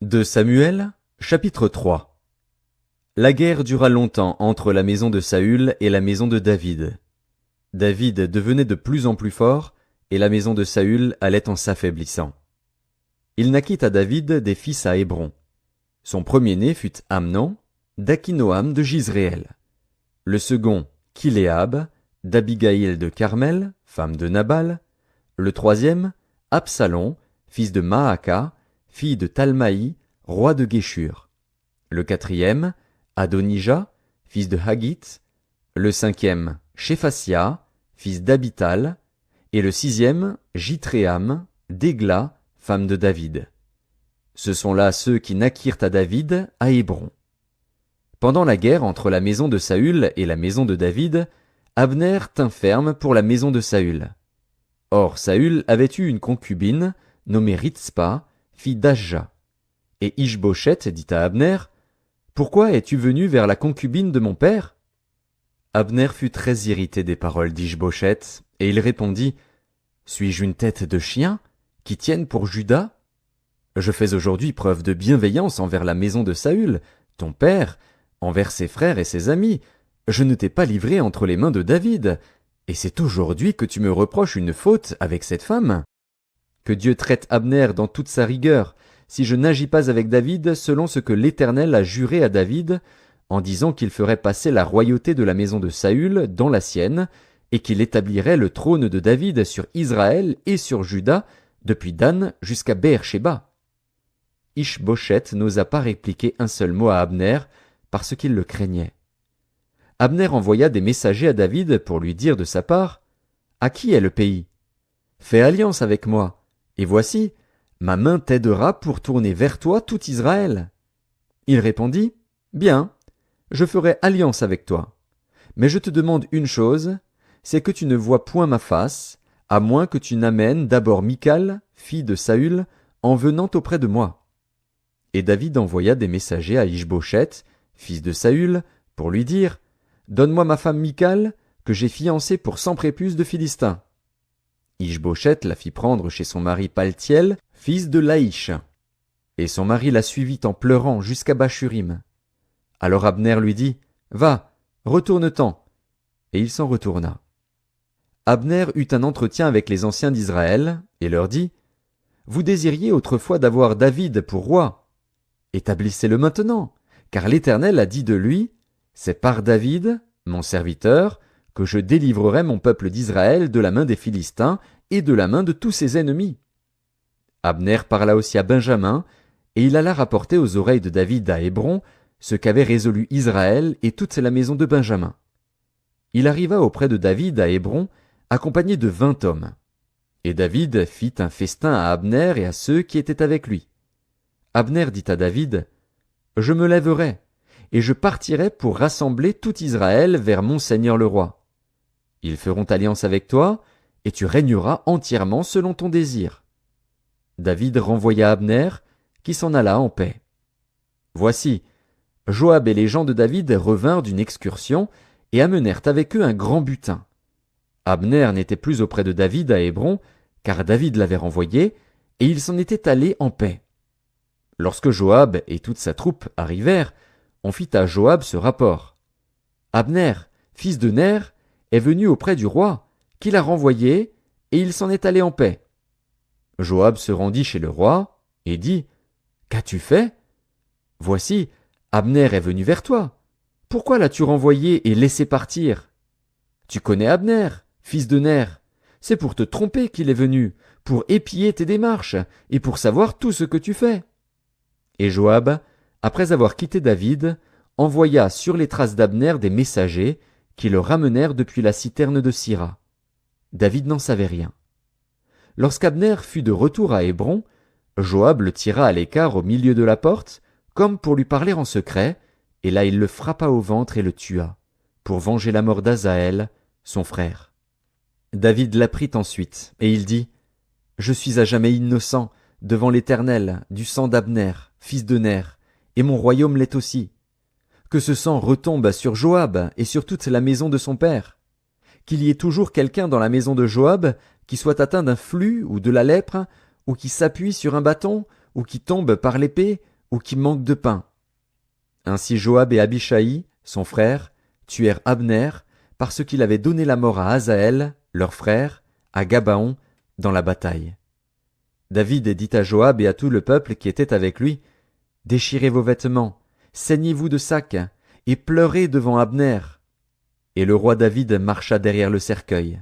De Samuel, chapitre 3. La guerre dura longtemps entre la maison de Saül et la maison de David. David devenait de plus en plus fort, et la maison de Saül allait en s'affaiblissant. Il naquit à David des fils à Hébron. Son premier-né fut Amnon, d'Akinoam de Jizréel. Le second, Kiléab, d'Abigaïl de Carmel, femme de Nabal. Le troisième, Absalom, fils de Maaka, fille de Talmaï, roi de Géshur. Le quatrième, Adonijah, fils de Haggith. Le cinquième, Shéphasia, fils d'Abital. Et le sixième, Jitréam, d'Égla, femme de David. Ce sont là ceux qui naquirent à David à Hébron. Pendant la guerre entre la maison de Saül et la maison de David, Abner tint ferme pour la maison de Saül. Or Saül avait eu une concubine, nommée Ritspa, fille d'Ajja. Et Ish-Boshet dit à Abner, « Pourquoi es-tu venu vers la concubine de mon père » Abner fut très irrité des paroles d'Ish-Boshet, et il répondit, « Suis-je une tête de chien, qui tienne pour Juda ? Je fais aujourd'hui preuve de bienveillance envers la maison de Saül, ton père, envers ses frères et ses amis. Je ne t'ai pas livré entre les mains de David, et c'est aujourd'hui que tu me reproches une faute avec cette femme. Que Dieu traite Abner dans toute sa rigueur, si je n'agis pas avec David selon ce que l'Éternel a juré à David, en disant qu'il ferait passer la royauté de la maison de Saül dans la sienne, et qu'il établirait le trône de David sur Israël et sur Juda, depuis Dan jusqu'à Beër-Shéba. » Ish-Boshet n'osa pas répliquer un seul mot à Abner, parce qu'il le craignait. Abner envoya des messagers à David pour lui dire de sa part, « À qui est le pays ? Fais alliance avec moi, et voici, ma main t'aidera pour tourner vers toi tout Israël. » Il répondit, « Bien, je ferai alliance avec toi. Mais je te demande une chose, c'est que tu ne vois point ma face, à moins que tu n'amènes d'abord Michal, fille de Saül, en venant auprès de moi. » Et David envoya des messagers à Ish-Boshet, fils de Saül, pour lui dire, « Donne-moi ma femme Michal, que j'ai fiancée pour 100 prépuces de Philistins. » Ish-Boshet la fit prendre chez son mari Paltiel, fils de Laïch. Et son mari la suivit en pleurant jusqu'à Bachurim. Alors Abner lui dit, « Va, retourne-t'en. » Et il s'en retourna. Abner eut un entretien avec les anciens d'Israël, et leur dit, « Vous désiriez autrefois d'avoir David pour roi. Établissez-le maintenant, car l'Éternel a dit de lui, « C'est par David, mon serviteur, que je délivrerai mon peuple d'Israël de la main des Philistins et de la main de tous ses ennemis. » Abner parla aussi à Benjamin, et il alla rapporter aux oreilles de David à Hébron ce qu'avait résolu Israël et toute la maison de Benjamin. Il arriva auprès de David à Hébron, accompagné de 20 hommes. Et David fit un festin à Abner et à ceux qui étaient avec lui. Abner dit à David, « Je me lèverai, et je partirai pour rassembler tout Israël vers mon seigneur le roi. Ils feront alliance avec toi, et tu régneras entièrement selon ton désir. » David renvoya Abner, qui s'en alla en paix. Voici, Joab et les gens de David revinrent d'une excursion, et amenèrent avec eux un grand butin. Abner n'était plus auprès de David à Hébron, car David l'avait renvoyé, et il s'en était allé en paix. Lorsque Joab et toute sa troupe arrivèrent, on fit à Joab ce rapport. Abner, fils de Ner, est venu auprès du roi, qui l'a renvoyé, et il s'en est allé en paix. Joab se rendit chez le roi, et dit, « Qu'as-tu fait ? Voici, Abner est venu vers toi. Pourquoi l'as-tu renvoyé et laissé partir ? Tu connais Abner, fils de Ner. C'est pour te tromper qu'il est venu, pour épier tes démarches, et pour savoir tout ce que tu fais. » Et Joab, après avoir quitté David, envoya sur les traces d'Abner des messagers qui le ramenèrent depuis la citerne de Sira. David n'en savait rien. Lorsqu'Abner fut de retour à Hébron, Joab le tira à l'écart au milieu de la porte, comme pour lui parler en secret, et là il le frappa au ventre et le tua, pour venger la mort d'Asaël, son frère. David l'apprit ensuite, et il dit, « Je suis à jamais innocent devant l'Éternel du sang d'Abner, fils de Ner, et mon royaume l'est aussi. Que ce sang retombe sur Joab et sur toute la maison de son père. Qu'il y ait toujours quelqu'un dans la maison de Joab qui soit atteint d'un flux ou de la lèpre, ou qui s'appuie sur un bâton, ou qui tombe par l'épée, ou qui manque de pain. Ainsi Joab et Abishai, son frère, tuèrent Abner, parce qu'il avait donné la mort à Asaël, leur frère, à Gabaon, dans la bataille. David dit à Joab et à tout le peuple qui était avec lui, « Déchirez vos vêtements, saignez-vous de sacs, et pleurez devant Abner. » Et le roi David marcha derrière le cercueil.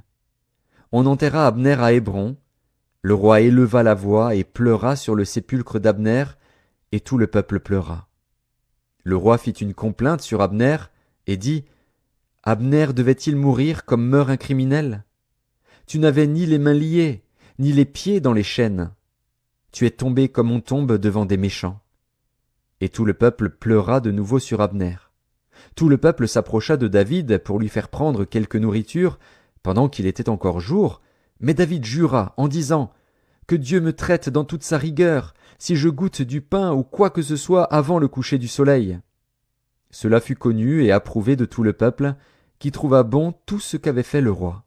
On enterra Abner à Hébron. Le roi éleva la voix et pleura sur le sépulcre d'Abner, et tout le peuple pleura. Le roi fit une complainte sur Abner, et dit, « Abner devait-il mourir comme meurt un criminel? Tu n'avais ni les mains liées, ni les pieds dans les chaînes. Tu es tombé comme on tombe devant des méchants. » Et tout le peuple pleura de nouveau sur Abner. Tout le peuple s'approcha de David pour lui faire prendre quelque nourriture, pendant qu'il était encore jour, mais David jura en disant, « Que Dieu me traite dans toute sa rigueur, si je goûte du pain ou quoi que ce soit avant le coucher du soleil. » Cela fut connu et approuvé de tout le peuple, qui trouva bon tout ce qu'avait fait le roi.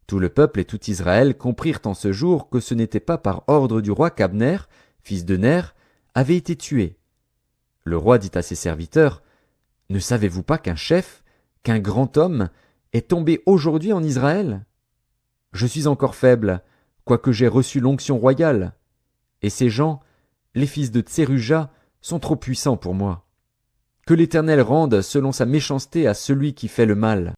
Tout le peuple et tout Israël comprirent en ce jour que ce n'était pas par ordre du roi qu'Abner, fils de Ner, avait été tué. Le roi dit à ses serviteurs, « Ne savez-vous pas qu'un chef, qu'un grand homme, est tombé aujourd'hui en Israël? Je suis encore faible, quoique j'ai reçu l'onction royale. Et ces gens, les fils de Tseruja, sont trop puissants pour moi. Que l'Éternel rende selon sa méchanceté à celui qui fait le mal. »